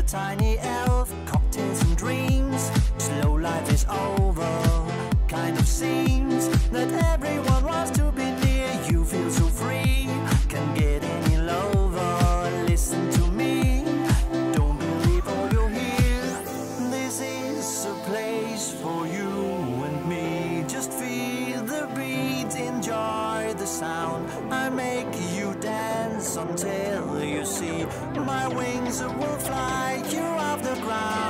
tiny elf, cocktails and dreams. Slow life is over, kind of seems that everyone wants to be near you. Feel so free, can't get any lower. Listen to me, don't believe all you hear. This is a place for you and me. Just feel the beat, enjoy the sound. I make you dance until you see my wings will fly you off the ground.